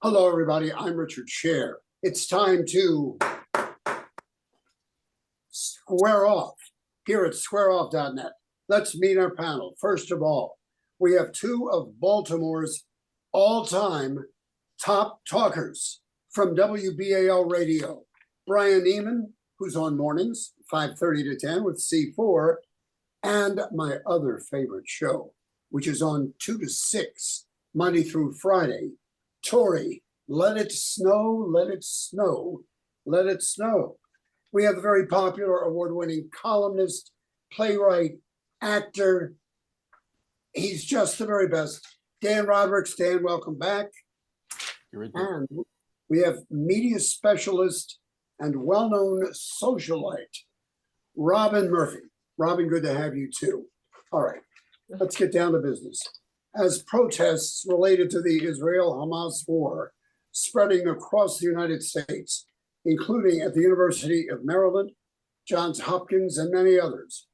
Hello, everybody. I'm Richard Sher. It's time to square off here at squareoff.net. Let's meet our panel. First of all, we have two of Baltimore's all-time top talkers from WBAL Radio. Bryan Nehman, who's on mornings, 5:30 to 10 with C4, and my other favorite show, which is on 2 to 6, Monday through Friday, Torrey, Let It Snow, Let It Snow, Let It Snow. We have the very popular award-winning columnist, playwright, actor. He's just the very best. Dan Rodricks. Dan, welcome back. And we have media specialist and well-known socialite, Robyn Murphy. Robyn, good to have you too. All right, let's get down to business. As protests related to the Israel-Hamas war spreading across the United States, including at the University of Maryland, Johns Hopkins, and many others,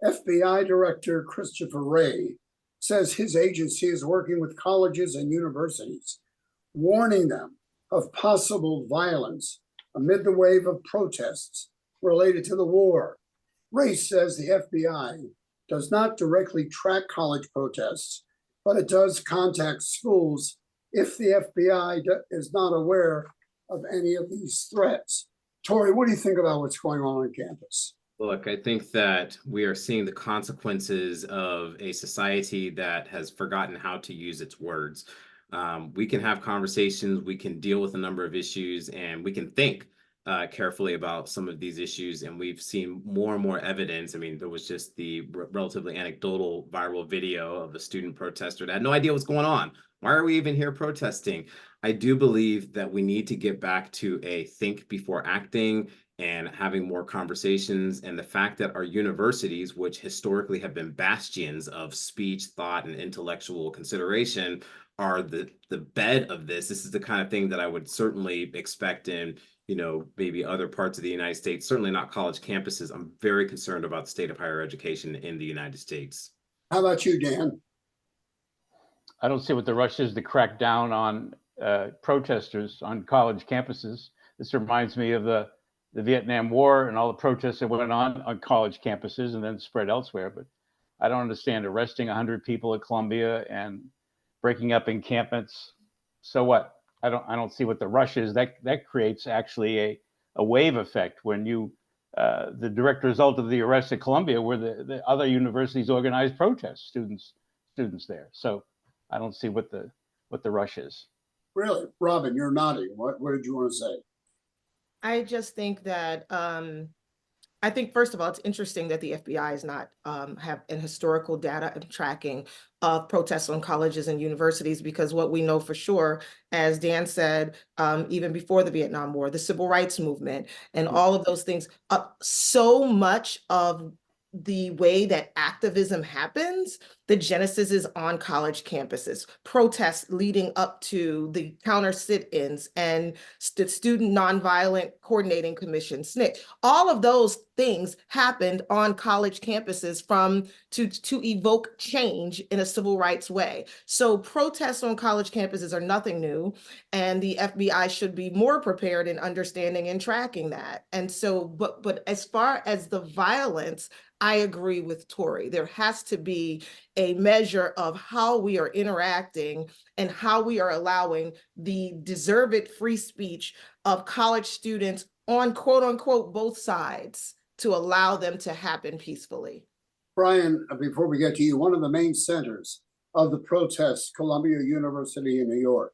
FBI Director Christopher Wray says his agency is working with colleges and universities, warning them of possible violence amid the wave of protests related to the war. Wray says the FBI does not directly track college protests, but it does contact schools if the FBI is not aware of any of these threats. Torrey, what do you think about what's going on campus? Look, I think that we are seeing the consequences of a society that has forgotten how to use its words. We can have conversations, we can deal with a number of issues, and we can think carefully about some of these issues. And we've seen more and more evidence. I mean, there was just the relatively anecdotal viral video of a student protester that had no idea what's going on. Why are we even here protesting? I do believe that we need to get back to a think before acting and having more conversations. And the fact that our universities, which historically have been bastions of speech, thought, and intellectual consideration, are the bed of this. This is the kind of thing that I would certainly expect in, maybe other parts of the United States, certainly not college campuses. I'm very concerned about the state of higher education in the United States. How about you, Dan? I don't see what the rush is to crack down on protesters on college campuses. This reminds me of the Vietnam War and all the protests that went on college campuses and then spread elsewhere. But I don't understand arresting 100 people at Columbia and breaking up encampments. So what? I don't see what the rush is. That creates actually a wave effect when the direct result of the arrest at Columbia were the other universities organized protests, students there. So I don't see what the rush is. Really? Robyn, you're nodding. What did you want to say? I just think that I think, first of all, it's interesting that the FBI is not have an historical data and tracking of protests on colleges and universities, because what we know for sure, as Dan said, even before the Vietnam War, the civil rights movement and all of those things, so much of the way that activism happens, the genesis is on college campuses, protests leading up to the counter sit-ins and the Student Nonviolent Coordinating Commission, SNCC. All of those things happened on college campuses to evoke change in a civil rights way. So protests on college campuses are nothing new, and the FBI should be more prepared in understanding and tracking that. And so, but as far as the violence, I agree with Torrey. There has to be a measure of how we are interacting and how we are allowing the deserved free speech of college students on quote unquote both sides to allow them to happen peacefully. Bryan, before we get to you, one of the main centers of the protests, Columbia University in New York.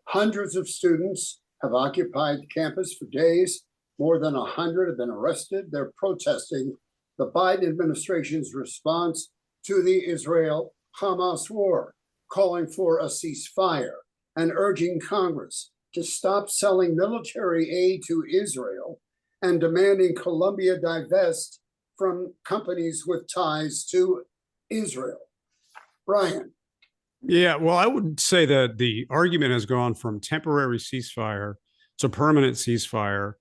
Hundreds of students have occupied the campus for days. More than 100 have been arrested. They're protesting the Biden administration's response to the Israel-Hamas war, calling for a ceasefire and urging Congress to stop selling military aid to Israel and demanding Columbia divest from companies with ties to Israel. Bryan. Yeah, well, I would say that the argument has gone from temporary ceasefire to permanent ceasefire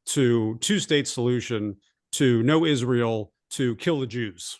to two-state solution to no Israel to kill the Jews.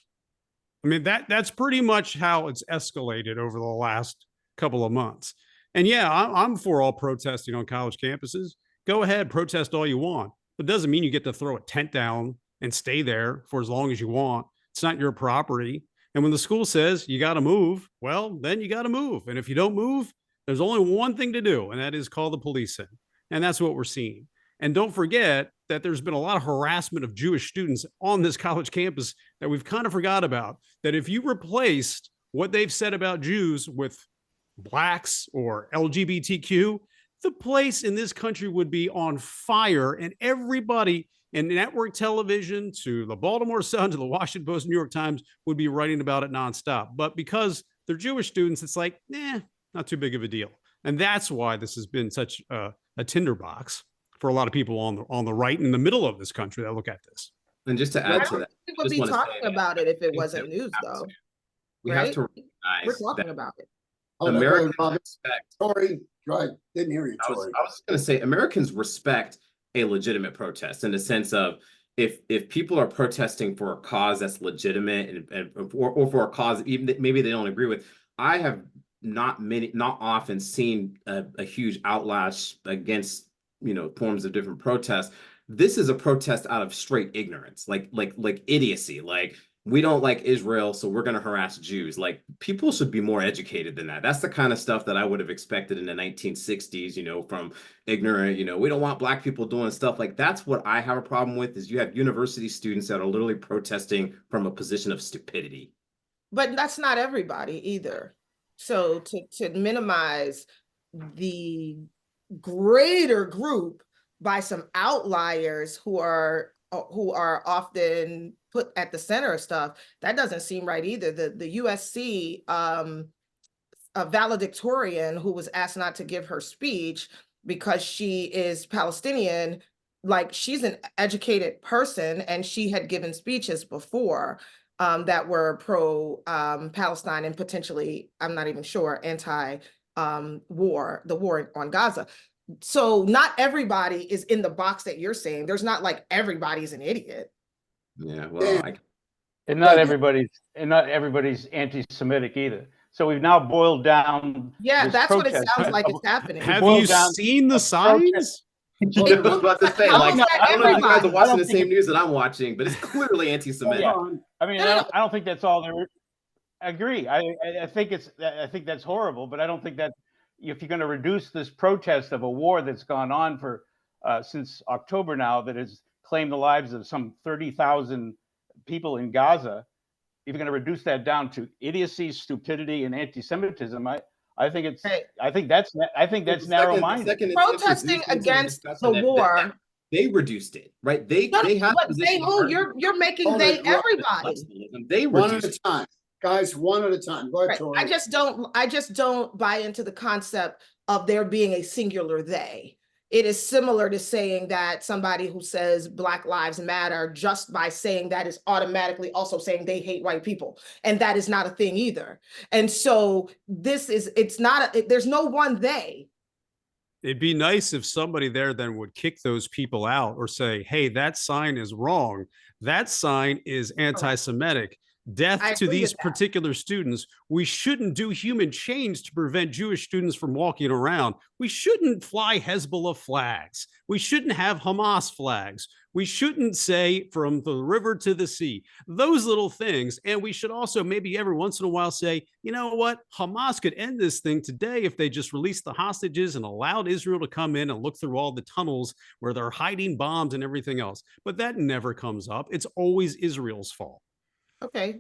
I mean, that's pretty much how it's escalated over the last couple of months. And yeah, I'm for all protesting on college campuses. Go ahead, protest all you want. But it doesn't mean you get to throw a tent down and stay there for as long as you want. It's not your property. And when the school says you got to move, well, then you got to move. And if you don't move, there's only one thing to do, and that is call the police in. And that's what we're seeing. And don't forget that there's been a lot of harassment of Jewish students on this college campus that we've kind of forgot about. That if you replaced what they've said about Jews with blacks or LGBTQ, the place in this country would be on fire, and everybody in network television to the Baltimore Sun to the Washington Post, New York Times would be writing about it nonstop. But because they're Jewish students, it's like, not too big of a deal. And that's why this has been such a tinderbox for a lot of people on the right in the middle of this country that look at this. And just to add to that, we would be talking about it if it wasn't news, though. We have to We're recognize talking that about it. Americans Robyn. respect. Torrey, right? Didn't hear you, I Torrey. was going to say Americans respect a legitimate protest in the sense of if people are protesting for a cause that's legitimate or for a cause even that maybe they don't agree with. I have not often seen a huge outlash against forms of different protests. This is a protest out of straight ignorance, like idiocy, like we don't like Israel, so we're going to harass Jews. Like, people should be more educated than that. That's the kind of stuff that I would have expected in the 1960s, from ignorant, we don't want black people doing stuff like that's what I have a problem with is you have university students that are literally protesting from a position of stupidity. But that's not everybody either. So to minimize the greater group by some outliers who are often put at the center of stuff, that doesn't seem right either. The USC a valedictorian who was asked not to give her speech because she is Palestinian, like, she's an educated person and she had given speeches before that were pro Palestine and potentially, I'm not even sure, anti war, the war on Gaza. So not everybody is in the box that you're saying. There's not like everybody's an idiot. Yeah, well, and not everybody's anti-Semitic either. So we've now boiled down. Yeah, that's what it sounds like is happening. Have you seen the signs? I was about to say, like, I don't know if you guys are watching the same think news that I'm watching, but it's clearly anti-Semitic. I mean, I don't think that's all there. I agree. I think that's horrible, but I don't think that if you're going to reduce this protest of a war that's gone on for since October now, that has claimed the lives of some 30,000 people in Gaza, if you're going to reduce that down to idiocy, stupidity, and anti-Semitism, I think that's narrow-minded. Protesting against the war. They reduced it, right? They have. But you're making everybody. They one reduced at a time, guys. One at a time. Go ahead, Torrey. I just don't buy into the concept of there being a singular they. It is similar to saying that somebody who says Black Lives Matter just by saying that is automatically also saying they hate white people. And that is not a thing either. And so there's no one they. It'd be nice if somebody there then would kick those people out or say, hey, that sign is wrong. That sign is anti-Semitic. Death to these particular students. We shouldn't do human chains to prevent Jewish students from walking around. We shouldn't fly Hezbollah flags. We shouldn't have Hamas flags. We shouldn't say from the river to the sea, those little things. And we should also maybe every once in a while say, you know what? Hamas could end this thing today if they just released the hostages and allowed Israel to come in and look through all the tunnels where they're hiding bombs and everything else. But that never comes up. It's always Israel's fault. Okay,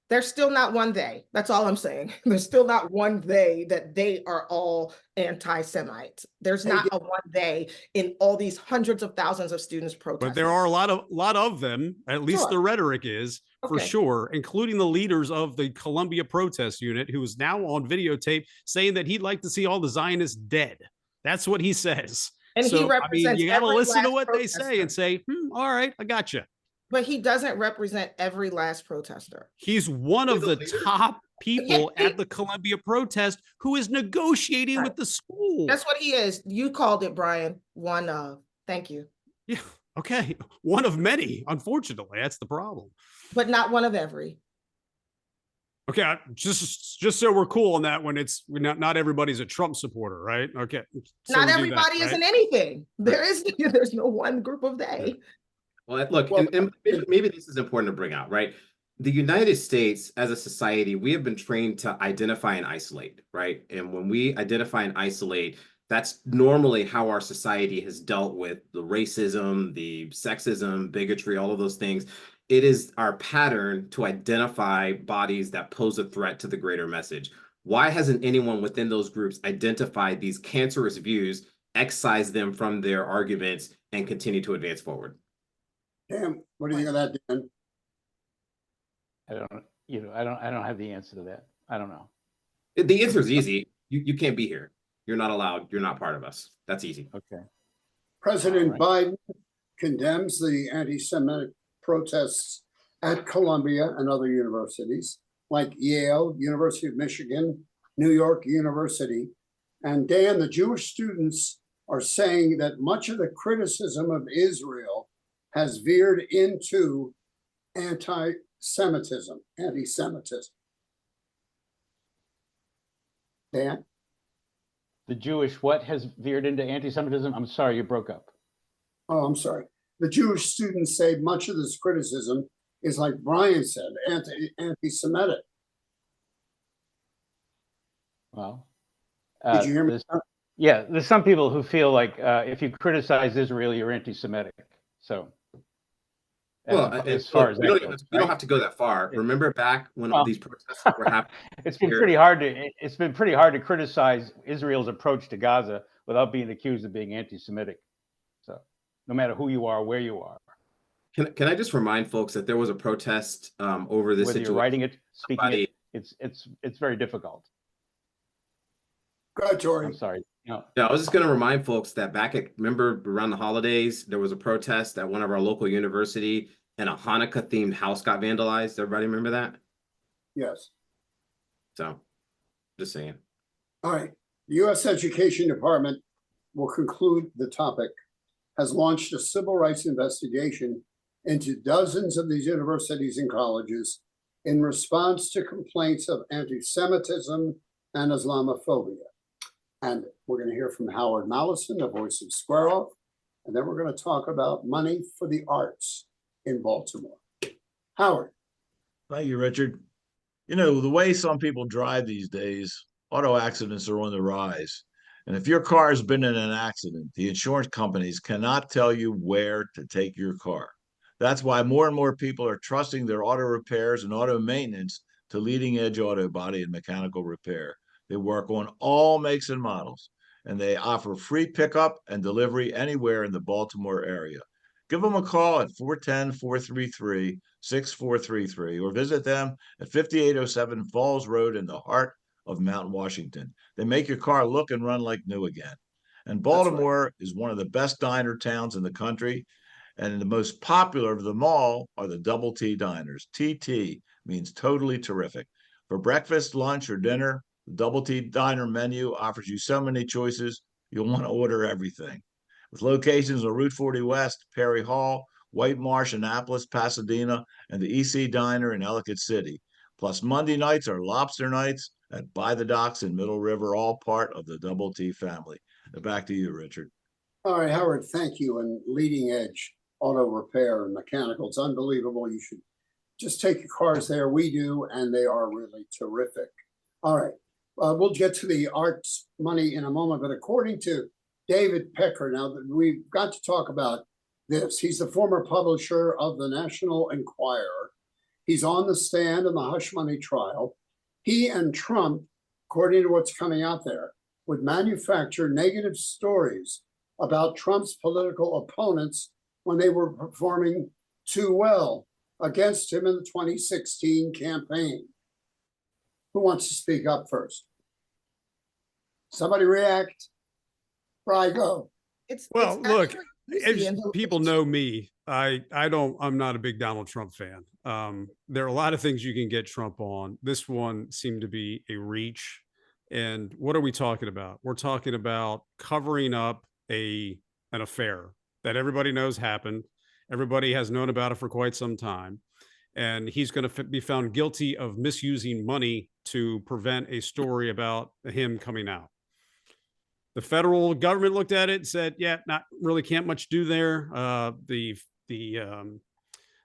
there's still not one they. That's all I'm saying. There's still not one they that they are all anti-Semites. There's not a one they in all these hundreds of thousands of students protesting. But there are a lot of them, at least the rhetoric is, for sure, including the leaders of the Columbia protest unit, who is now on videotape saying that he'd like to see all the Zionists dead. That's what he says. And so, he represents you got to listen to what they say and say, all right, I got you. But he doesn't represent every last protester. He's one of the top people at the Columbia protest who is negotiating with the school. That's what he is. You called it, Bryan. One of. Thank you. Yeah. Okay. One of many. Unfortunately, that's the problem. But not one of every. Okay, just so we're cool on that, when it's not everybody's a Trump supporter, right? Okay. So Not we do that, everybody is right? in anything. There's no one group of they. Well, look, Well, and maybe this is important to bring out, right? The United States as a society, we have been trained to identify and isolate, right? And when we identify and isolate, that's normally how our society has dealt with the racism, the sexism, bigotry, all of those things. It is our pattern to identify bodies that pose a threat to the greater message. Why hasn't anyone within those groups identified these cancerous views, excised them from their arguments, and continue to advance forward? Dan, what do you think of that, Dan? I don't have the answer to that. I don't know. The answer is easy. You can't be here. You're not allowed. You're not part of us. That's easy. Okay. President All right. Biden condemns the anti-Semitic protests at Columbia and other universities like Yale, University of Michigan, New York University. And Dan, the Jewish students are saying that much of the criticism of Israel has veered into anti-Semitism. Dan? The Jewish what has veered into anti-Semitism? I'm sorry, you broke up. Oh, I'm sorry. The Jewish students say much of this criticism is, like Bryan said, anti-Semitic. Well, Did you hear me? there's some people who feel like if you criticize Israel, you're anti-Semitic. So, Well, as far as we that don't, goes, we don't right? have to go that far. Remember back when Well, these protests were happening? It's been here? pretty hard to criticize Israel's approach to Gaza without being accused of being anti-Semitic. So, no matter who you are, where you are, Can I just remind folks that there was a protest over this whether you're situation? writing it, speaking Somebody- it, it's very difficult. Go ahead, Torrey. I'm sorry. No. Yeah, I was just going to remind folks that remember around the holidays, there was a protest at one of our local university, and a Hanukkah themed house got vandalized. Everybody remember that? Yes. So, just saying. All right. The U.S. Education Department will conclude the topic, has launched a civil rights investigation into dozens of these universities and colleges in response to complaints of anti-Semitism and Islamophobia. And we're going to hear from Howard Mallison, the voice of Square Off, and then we're going to talk about money for the arts in Baltimore. Howard. Thank you, Richard. You know, the way some people drive these days, auto accidents are on the rise. And if your car has been in an accident, the insurance companies cannot tell you where to take your car. That's why more and more people are trusting their auto repairs and auto maintenance to leading edge auto body and mechanical repair. They work on all makes and models, and they offer free pickup and delivery anywhere in the Baltimore area. Give them a call at 410-433-6433 or visit them at 5807 Falls Road in the heart of Mount Washington. They make your car look and run like new again. And Baltimore is one of the best diner towns in the country. And the most popular of them all are the Double T diners. TT means totally terrific. For breakfast, lunch, or dinner, the Double T diner menu offers you so many choices, you'll want to order everything. With locations on Route 40 West, Perry Hall, White Marsh, Annapolis, Pasadena, and the EC Diner in Ellicott City. Plus, Monday nights are lobster nights at By the Docks in Middle River, all part of the Double T family. Back to you, Richard. All right, Howard, thank you. And leading edge auto repair and mechanical, it's unbelievable. You should just take your cars there. We do, and they are really terrific. All right, we'll get to the arts money in a moment, but according to David Pecker, now that we've got to talk about this, he's the former publisher of the National Enquirer. He's on the stand in the hush money trial. He and Trump, according to what's coming out there, would manufacture negative stories about Trump's political opponents when they were performing too well against him in the 2016 campaign. Who wants to speak up first? Somebody react. Bryan, go. Well, look, actually as people know me, I'm not a big Donald Trump fan. There are a lot of things you can get Trump on. This one seemed to be a reach. And what are we talking about? We're talking about covering up an affair that everybody knows happened. Everybody has known about it for quite some time. and he's going to be found guilty of misusing money to prevent a story about him coming out. The federal government looked at it and said, yeah, not really, can't much do there.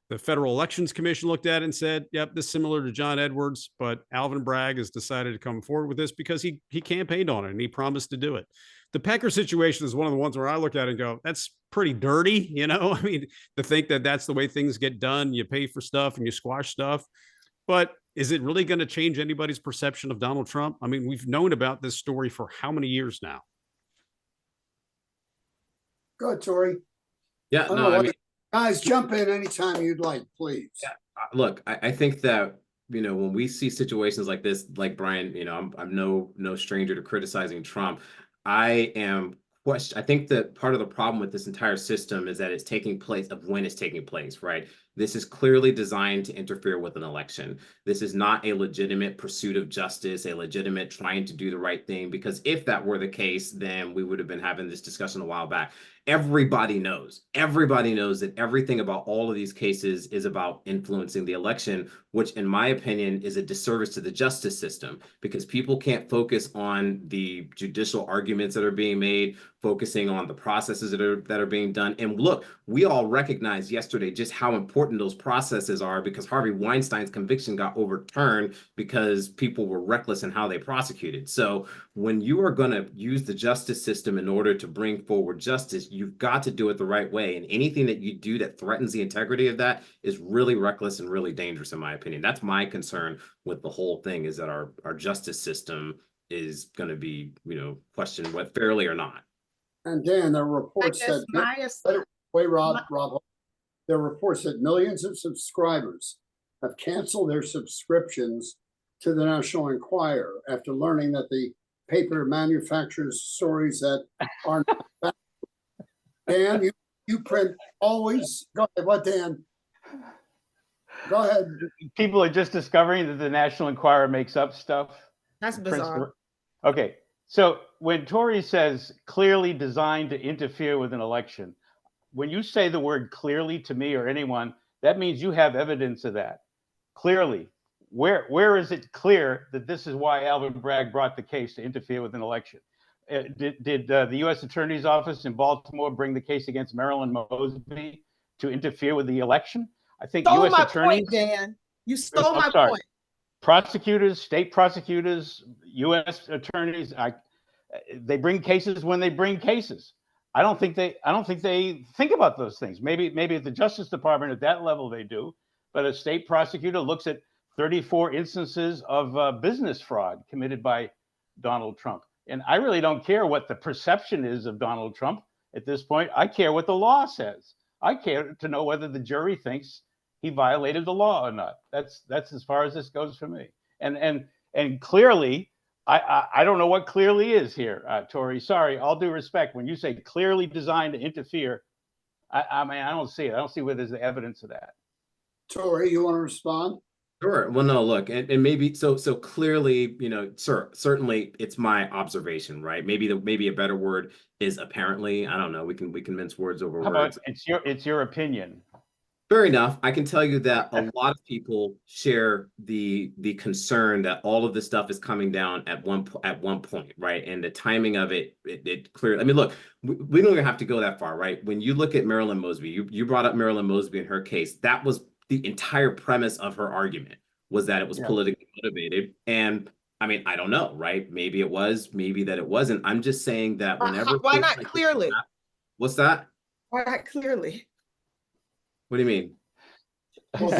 The Federal Elections Commission looked at it and said, yep, this is similar to John Edwards, but Alvin Bragg has decided to come forward with this because he campaigned on it and he promised to do it. The Pecker situation is one of the ones where I look at it and go, that's pretty dirty. You know, I mean, to think that that's the way things get done. You pay for stuff and you squash stuff. But is it really going to change anybody's perception of Donald Trump? I mean, we've known about this story for how many years now? Go ahead, Torrey. Yeah, no, I mean, guys, jump in anytime you'd like, please. Yeah, look, I think that, you know, when we see situations like this, like Bryan, you know, I'm no stranger to criticizing Trump. I think that part of the problem with this entire system is that it's taking place of when it's taking place, right? This is clearly designed to interfere with an election. This is not a legitimate pursuit of justice, a legitimate trying to do the right thing, because if that were the case, then we would have been having this discussion a while back. Everybody knows that everything about all of these cases is about influencing the election, which in my opinion is a disservice to the justice system, because people can't focus on the judicial arguments that are being made, focusing on the processes that are being done. And look, we all recognized yesterday just how important those processes are, because Harvey Weinstein's conviction got overturned because people were reckless in how they prosecuted. So when you are going to use the justice system in order to bring forward justice, you've got to do it the right way. And anything that you do that threatens the integrity of that is really reckless and really dangerous, in my opinion. That's my concern with the whole thing, is that our justice system is going to be, you know, questioned whether fairly or not. And Dan, there are reports that there are reports that millions of subscribers have canceled their subscriptions to the National Enquirer after learning that the paper manufactures stories that are not. Dan, you print always. Go ahead. What, Dan? Go ahead. People are just discovering that the National Enquirer makes up stuff. That's bizarre. Okay. So when Torrey says clearly designed to interfere with an election, when you say the word clearly to me or anyone, that means you have evidence of that. Clearly. Where is it clear that this is why Alvin Bragg brought the case to interfere with an election? Did the U.S. Attorney's Office in Baltimore bring the case against Marilyn Mosby to interfere with the election? I think U.S. U.S. attorneys. Point, Dan. You stole my point. Prosecutors, state prosecutors, U.S. attorneys, they bring cases when they bring cases. I don't think they think about those things. Maybe at the Justice Department at that level they do, but a state prosecutor looks at 34 instances of business fraud committed by Donald Trump. And I really don't care what the perception is of Donald Trump at this point. I care what the law says. I care to know whether the jury thinks he violated the law or not. That's as far as this goes for me. And clearly, I don't know what clearly is here, Torrey. Sorry, all due respect. When you say clearly designed to interfere, I mean, I don't see it. I don't see where there's the evidence of that. Torrey, you want to respond? Sure. Well, no, look, and maybe so clearly, you know, sir, certainly it's my observation, right? Maybe a better word is apparently. I don't know. We can mince words over words. It's your opinion. Fair enough. I can tell you that a lot of people share the concern that all of this stuff is coming down at one point, right? And the timing of it clearly. I mean, look, we don't even have to go that far, right? When you look at Marilyn Mosby, you brought up Marilyn Mosby and her case. That was the entire premise of her argument, was that it was politically motivated. And I mean, I don't know, right? Maybe it was, maybe that it wasn't. I'm just saying that whenever. Why not clearly? What's that? Why not clearly? What do you mean? Well,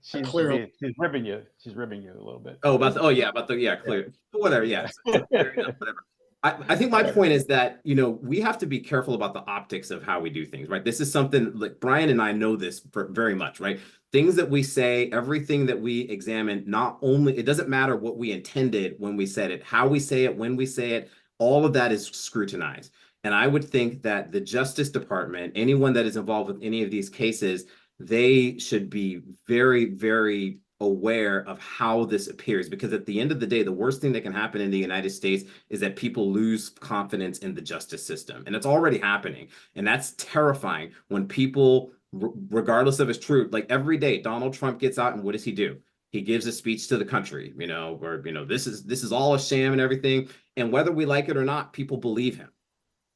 she's ribbing you. She's ribbing you a little bit. Oh, clear. Whatever. Yeah. Fair enough, whatever. I think my point is that, you know, we have to be careful about the optics of how we do things, right? This is something like Bryan and I know this very much, right? Things that we say, everything that we examine, not only, it doesn't matter what we intended when we said it, how we say it, when we say it, all of that is scrutinized. And I would think that the Justice Department, anyone that is involved with any of these cases, they should be very, very aware of how this appears, because at the end of the day, the worst thing that can happen in the United States is that people lose confidence in the justice system. And it's already happening. And that's terrifying when people regardless of its truth. Like every day, Donald Trump gets out and what does he do? He gives a speech to the country, or this is all a sham and everything. And whether we like it or not, people believe him.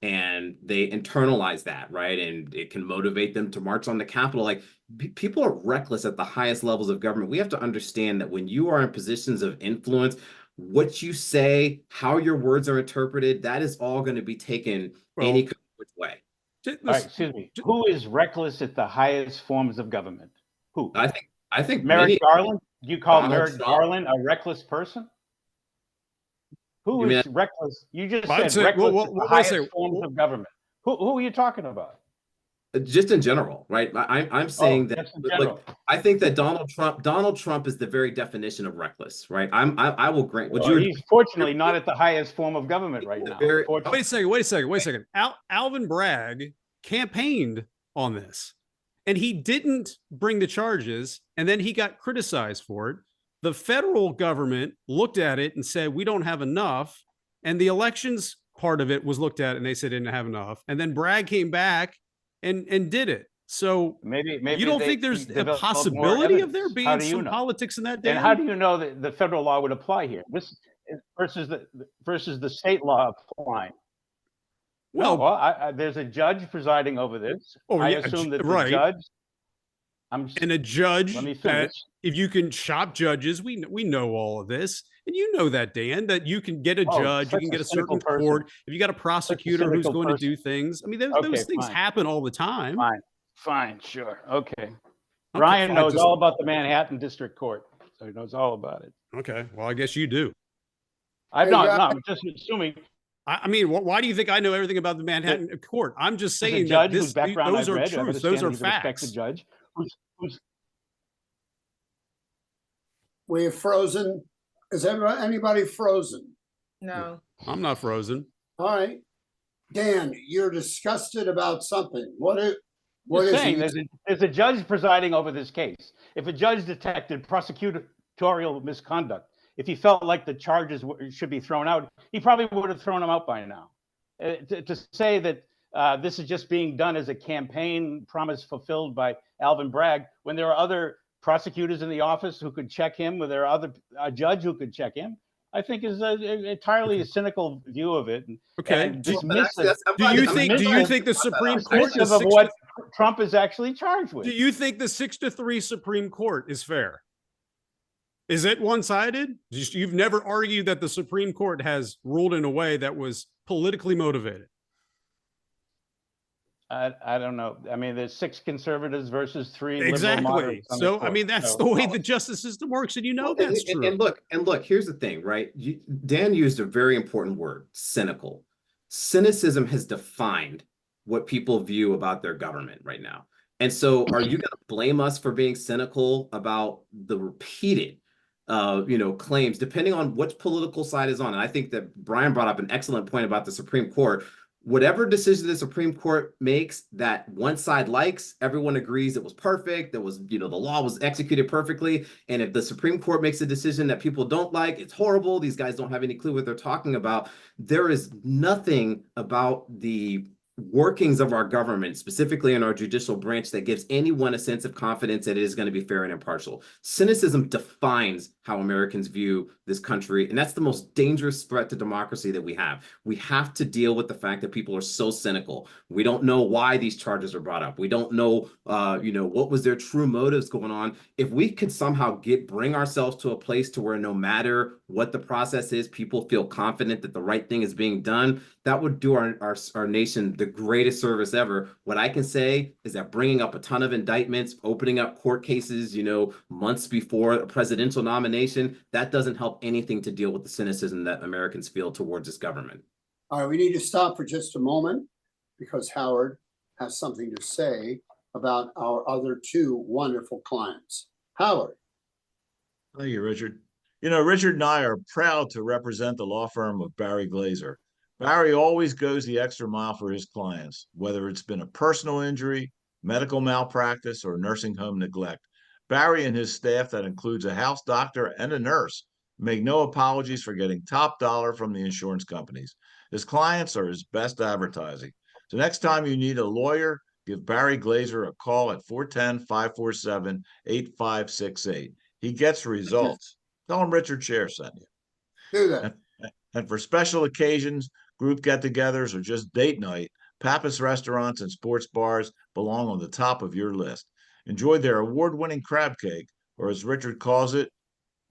And they internalize that, right? And it can motivate them to march on the Capitol. Like people are reckless at the highest levels of government. We have to understand that when you are in positions of influence, what you say, how your words are interpreted, that is all going to be taken any way. All right, excuse me. Who is reckless at the highest forms of government? Who? I think Merrick Garland. Do you call Donald Merrick Trump. Garland a reckless person? Who is reckless? You just said reckless at the highest forms of government. Who are you talking about? Just in general, right? I'm saying that I think that Donald Trump is the very definition of reckless, right? I will grant. He's fortunately not at the highest form of government right now. Wait a second. Alvin Bragg campaigned on this, and he didn't bring the charges, and then he got criticized for it. The federal government looked at it and said, we don't have enough. And the elections part of it was looked at and they said they didn't have enough. And then Bragg came back and did it. So maybe you don't think there's a possibility of there being some politics in that? And how do you know that the federal law would apply here? This versus the state law applying. Well, there's a judge presiding over this. I assume that the judge. And a judge. Let me finish. If you can shop judges, we know all of this, and you know that, Dan, that you can get a judge, you can get a certain court. If you got a prosecutor who's going to do things, I mean, those things happen all the time. Fine, sure, okay. Bryan knows all about the Manhattan District Court, so he knows all about it. Okay, well, I guess you do. I'm just assuming. I mean, why do you think I know everything about the Manhattan Court? I'm just saying that those are truths. Those are facts. Judge who's we have frozen. Is anybody frozen? No. I'm not frozen. All right. Dan, you're disgusted about something. What is there's a judge presiding over this case. If a judge detected prosecutorial misconduct, if he felt like the charges should be thrown out, he probably would have thrown them out by now. To say that this is just being done as a campaign promise fulfilled by Alvin Bragg, when there are other prosecutors in the office who could check him, or there are a judge who could check him, I think is entirely a cynical view of it. Okay. Do you think the Supreme Court of what Trump is actually charged with? Do you think the 6-3 Supreme Court is fair? Is it one-sided? You've never argued that the Supreme Court has ruled in a way that was politically motivated. I don't know. I mean, there's 6 conservatives versus 3 exactly. liberal moderates. So I mean, that's the way the justice system works, and that's true. And look. Here's the thing, right? Dan used a very important word: cynical. Cynicism has defined what people view about their government right now. And so, are you going to blame us for being cynical about the repeated, claims, depending on which political side is on? And I think that Bryan brought up an excellent point about the Supreme Court. Whatever decision the Supreme Court makes that one side likes, everyone agrees it was perfect. There was, the law was executed perfectly. And if the Supreme Court makes a decision that people don't like, it's horrible. These guys don't have any clue what they're talking about. There is nothing about the workings of our government, specifically in our judicial branch, that gives anyone a sense of confidence that it is going to be fair and impartial. Cynicism defines how Americans view this country, and that's the most dangerous threat to democracy that we have. We have to deal with the fact that people are so cynical. We don't know why these charges are brought up. We don't know, what was their true motives going on. If we could somehow bring ourselves to a place to where no matter what the process is, people feel confident that the right thing is being done, that would do our nation the greatest service ever. What I can say is that bringing up a ton of indictments, opening up court cases, months before a presidential nomination, that doesn't help anything to deal with the cynicism that Americans feel towards this government. All right, we need to stop for just a moment because Howard has something to say about our other 2 wonderful clients. Howard. Thank you, Richard. Richard and I are proud to represent the law firm of Barry Glazer. Barry always goes the extra mile for his clients, whether it's been a personal injury, medical malpractice, or nursing home neglect. Barry and his staff, that includes a house doctor and a nurse, make no apologies for getting top dollar from the insurance companies. His clients are his best advertising. So next time you need a lawyer, give Barry Glazer a call at 410-547-8568. He gets results. Tell him Richard Sher sent you. Do that. And for special occasions, group get-togethers, or just date night, Pappas restaurants and sports bars belong on the top of your list. Enjoy their award-winning crab cake, or as Richard calls it,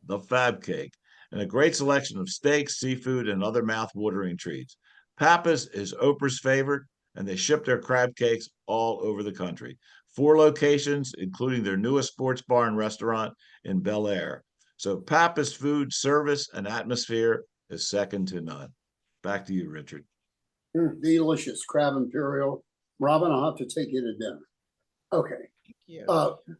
the Fab Cake, and a great selection of steaks, seafood, and other mouth-watering treats. Pappas is Oprah's favorite, and they ship their crab cakes all over the country. 4 locations, including their newest sports bar and restaurant in Bel Air. So Pappas food, service, and atmosphere is second to none. Back to you, Richard. Delicious crab imperial. Robyn, I'll have to take you to dinner. Okay. Thank you.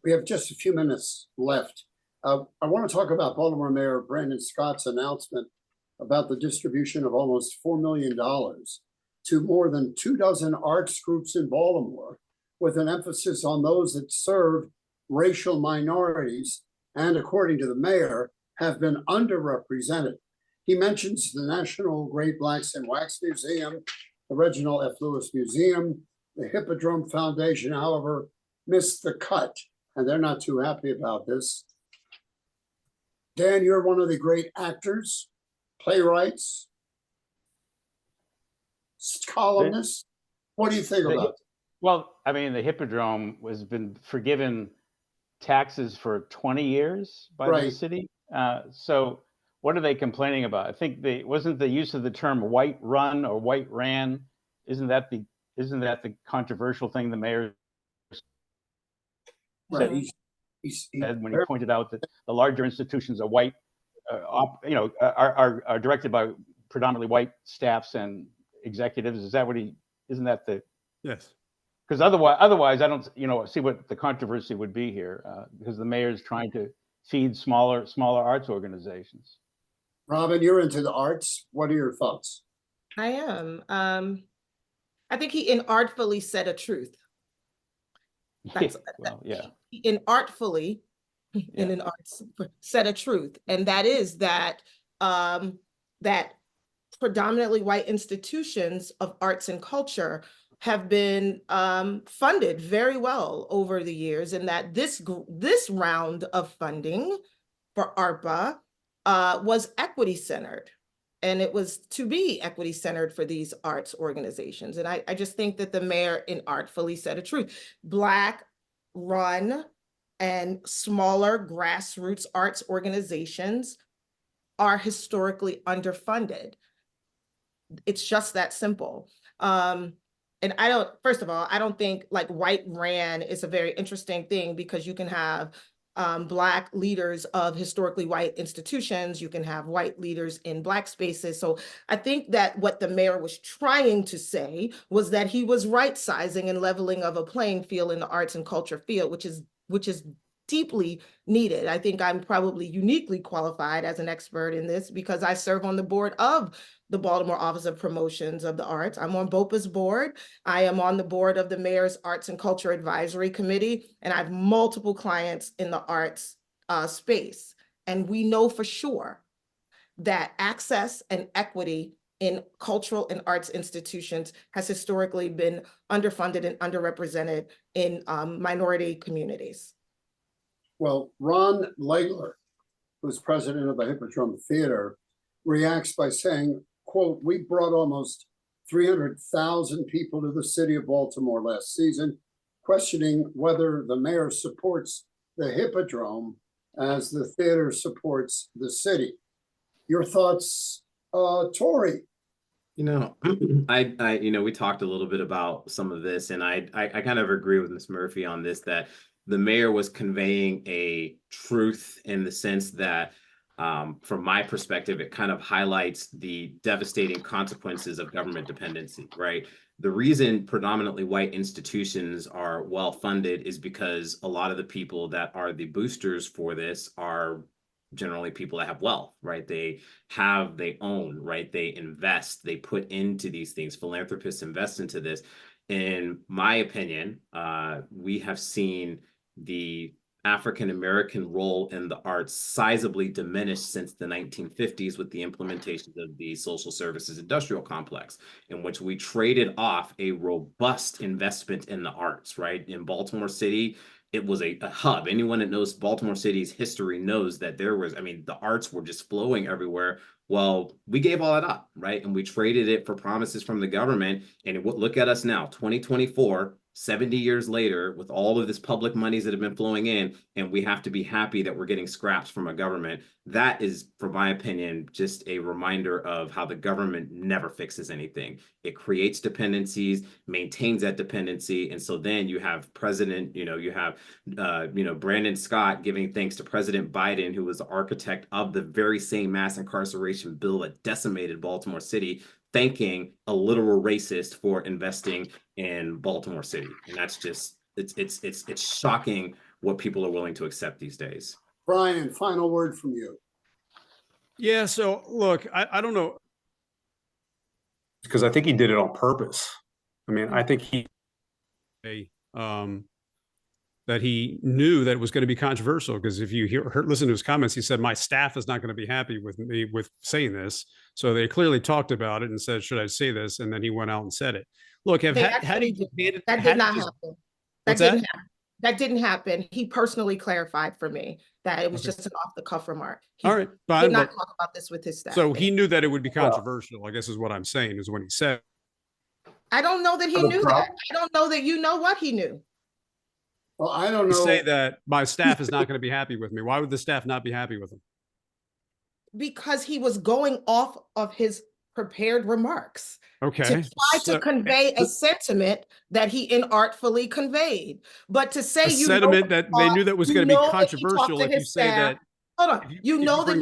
We have just a few minutes left. I want to talk about Baltimore Mayor Brandon Scott's announcement about the distribution of almost $4 million to more than 24 arts groups in Baltimore, with an emphasis on those that serve racial minorities and, according to the mayor, have been underrepresented. He mentions the National Great Blacks in Wax Museum, the Reginald F. Lewis Museum, the Hippodrome Foundation, however, missed the cut, and they're not too happy about this. Dan, you're one of the great actors, playwrights, columnists. What do you think about it? Well, I mean, the Hippodrome has been forgiven taxes for 20 years by the Right. city. So what are they complaining about? I think wasn't the use of the term white run or white ran. Isn't that the controversial thing the mayor Right. said He's when he pointed out that the larger institutions are white, are directed by predominantly white staffs and executives? Isn't that the? Yes. Because otherwise, I don't, see what the controversy would be here, because the mayor is trying to feed smaller arts organizations. Robyn, you're into the arts. What are your thoughts? I am. I think he inartfully said a truth. That's He inartfully in an arts said a truth, and that is that that predominantly white institutions of arts and culture have been funded very well over the years, and that this round of funding for ARPA was equity centered, and it was to be equity centered for these arts organizations. And I just think that the mayor inartfully said a truth. Black run and smaller grassroots arts organizations are historically underfunded. It's just that simple. And first of all, I don't think like white ran is a very interesting thing, because you can have Black leaders of historically white institutions, you can have white leaders in Black spaces. So I think that what the mayor was trying to say was that he was right sizing and leveling of a playing field in the arts and culture field, which is deeply needed. I think I'm probably uniquely qualified as an expert in this because I serve on the board of the Baltimore Office of Promotions of the Arts. I'm on BOPA's board. I am on the board of the Mayor's Arts and Culture Advisory Committee, and I have multiple clients in the arts space. And we know for sure that access and equity in cultural and arts institutions has historically been underfunded and underrepresented in minority communities. Well, Ron Legler, who's president of the Hippodrome Theater, reacts by saying, quote, "We brought almost 300,000 people to the city of Baltimore last season, questioning whether the mayor supports the Hippodrome as the theater supports the city." Your thoughts, Torrey? We talked a little bit about some of this, and I kind of agree with Ms. Murphy on this, that the mayor was conveying a truth in the sense that, from my perspective, it kind of highlights the devastating consequences of government dependency, right? The reason predominantly white institutions are well funded is because a lot of the people that are the boosters for this are generally people that have wealth, right? They own, right? They invest, they put into these things. Philanthropists invest into this. In my opinion, we have seen the African-American role in the arts sizably diminished since the 1950s with the implementation of the social services industrial complex, in which we traded off a robust investment in the arts, right? In Baltimore City, it was a hub. Anyone that knows Baltimore City's history knows that there was, I mean, the arts were just flowing everywhere. Well, we gave all that up, right? And we traded it for promises from the government. And look at us now, 2024, 70 years later, with all of this public monies that have been flowing in, and we have to be happy that we're getting scraps from a government. That is, for my opinion, just a reminder of how the government never fixes anything. It creates dependencies, maintains that dependency. And so then you have Brandon Scott giving thanks to President Biden, who was the architect of the very same mass incarceration bill that decimated Baltimore City, thanking a literal racist for investing in Baltimore City. And that's just, it's shocking what people are willing to accept these days. Bryan, final word from you. Yeah. So look, I don't know, because I think he did it on purpose. I mean, I think that he knew that it was going to be controversial, because if you listen to his comments, he said, my staff is not going to be happy with me with saying this. So they clearly talked about it and said, should I say this? And then he went out and said it. Look, That did not happen. That didn't happen. He personally clarified for me that it was just an off the cuff remark. He all right, fine, did not talk about this with his staff. So he knew that it would be controversial, I guess is what I'm saying, is when he said. I don't know that he knew that. I don't know that you know what he knew. Well, I don't know. Say that my staff is not going to be happy with me. Why would the staff not be happy with him? Because he was going off of his prepared remarks. Okay. To try to convey a sentiment that he inartfully conveyed. But to say sentiment that they knew that was going to be controversial, if you say that. Hold on. You know that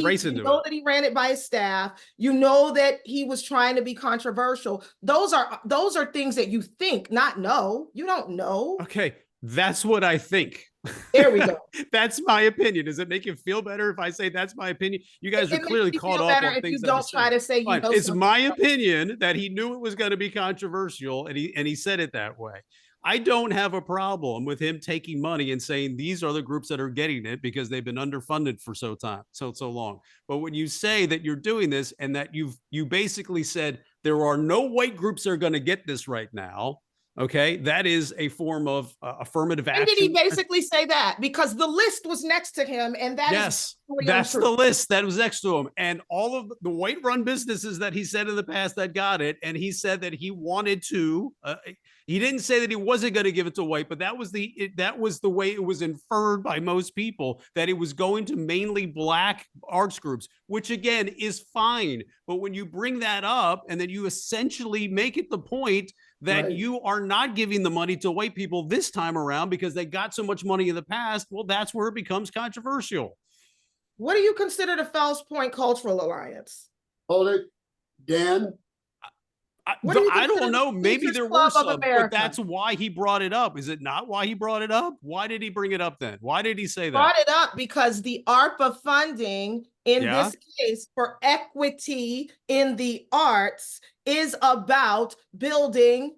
he ran it by his staff. You know that he was trying to be controversial. Those are things that you think, not know. You don't know. Okay. That's what I think. There we go. That's my opinion. Does it make you feel better if I say that's my opinion? You guys are clearly caught up on things. You don't try to say, you know, it's my opinion that he knew it was going to be controversial, and he said it that way. I don't have a problem with him taking money and saying these are the groups that are getting it because they've been underfunded for so long. But when you say that you're doing this and that you basically said there are no white groups that are going to get this right now. Okay, that is a form of affirmative action. And did he basically say that? Because the list was next to him, and that's the list that was next to him, and all of the white-run businesses that he said in the past that got it, and he said that he wanted to. He didn't say that he wasn't going to give it to white, but that was the way it was inferred by most people, that it was going to mainly black arts groups, which again is fine. But when you bring that up and then you essentially make it the point that you are not giving the money to white people this time around because they got so much money in the past, well, that's where it becomes controversial. What do you consider the Fells Point Cultural Alliance? Hold it, Dan. I don't know. Maybe there were some, but that's why he brought it up. Is it not why he brought it up? Why did he bring it up then? Why did he say that? Brought it up because the ARPA funding in this case for equity in the arts is about building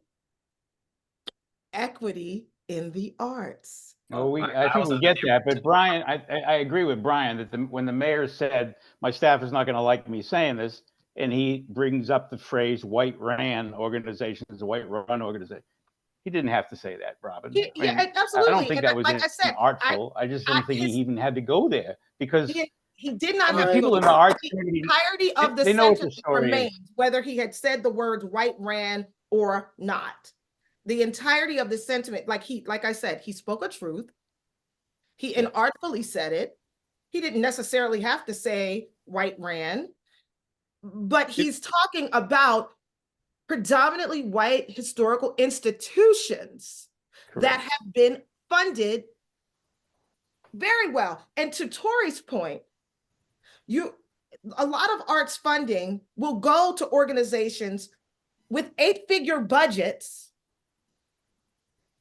equity in the arts. Oh, I think we get that, but Bryan, I agree with Bryan that when the mayor said my staff is not going to like me saying this, and he brings up the phrase "white ran organization" as a white run organization, he didn't have to say that, Robyn. Absolutely. I don't think that was artful. I just don't think he even had to go there because he did not. People in the arts community, the entirety of the sentence remains, whether he had said the words "white ran" or not. The entirety of the sentiment, like I said, he spoke a truth. He inartfully said it. He didn't necessarily have to say "white ran." But he's talking about predominantly white historical institutions that have been funded very well. And to Torrey's point, a lot of arts funding will go to organizations with 8-figure budgets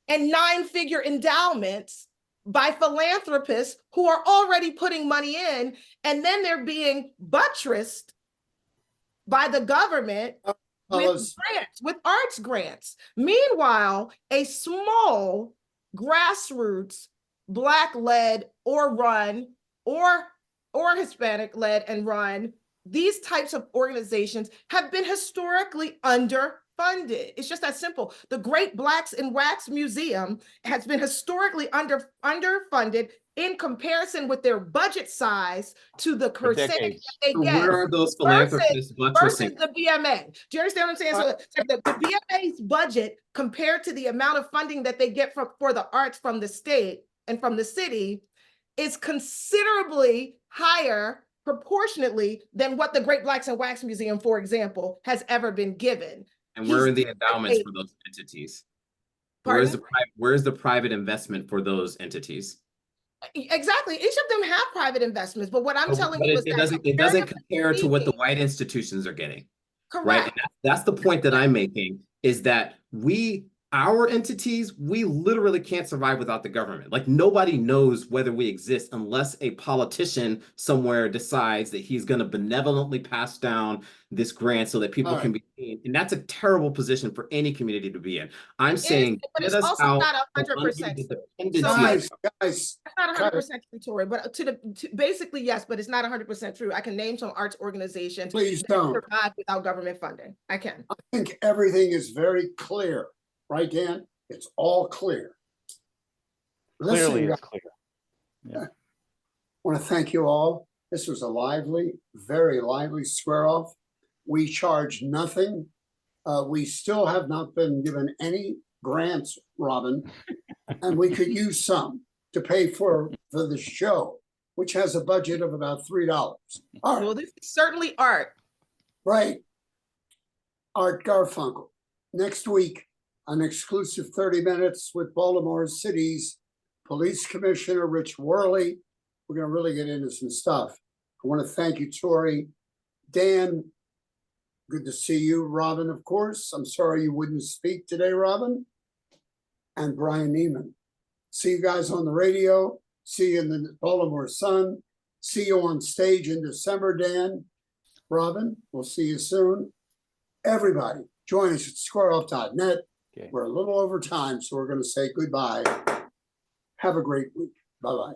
and 9-figure endowments by philanthropists who are already putting money in, and then they're being buttressed by the government with arts grants. Meanwhile, a small grassroots Black led or run or Hispanic led and run, these types of organizations have been historically underfunded. It's just that simple. The Great Blacks in Wax Museum has been historically underfunded in comparison with their budget size to the percentage that decades. they So get where are those philanthropists buttressing? versus the BMA. Do you understand what I'm saying? So the BMA's budget compared to the amount of funding that they get for the arts from the state and from the city is considerably higher proportionately than what the Great Blacks and Wax Museum, for example, has ever been given. And where are the endowments for those entities? Where's the private investment for those entities? Exactly. Each of them have private investments, but what I'm telling you is that it doesn't compare to what the white institutions are getting. correct. Right. And that's the point that I'm making, is that our entities, we literally can't survive without the government. Like, nobody knows whether we exist unless a politician somewhere decides that he's going to benevolently pass down this grant so that people can be seen. And that's a terrible position for any community to be in. I'm saying, but it's also not 100%. Guys, That's not 100% true, Torrey, but basically, yes, but it's not 100% true. I can name some arts organizations please that don't. survive without government funding. I can. I think everything is very clear. Right, Dan? It's all clear. Clearly, Listen, it's clear. Yeah. I want to thank you all. This was a lively, very lively square off. We charge nothing. We still have not been given any grants, Robyn, and we could use some to pay for the show, which has a budget of about $3. All right. Well, this is certainly art. Right. Art Garfunkel. Next week, an exclusive 30 minutes with Baltimore City's Police Commissioner, Rich Worley. We're going to really get into some stuff. I want to thank you, Torrey. Dan, good to see you. Robyn, of course. I'm sorry you wouldn't speak today, Robyn. And Bryan Nehman. See you guys on the radio. See you in the Baltimore Sun. See you on stage in December, Dan. Robyn, we'll see you soon. Everybody, join us at squareoff.net. Okay. We're a little over time, so we're going to say goodbye. Have a great week. Bye-bye.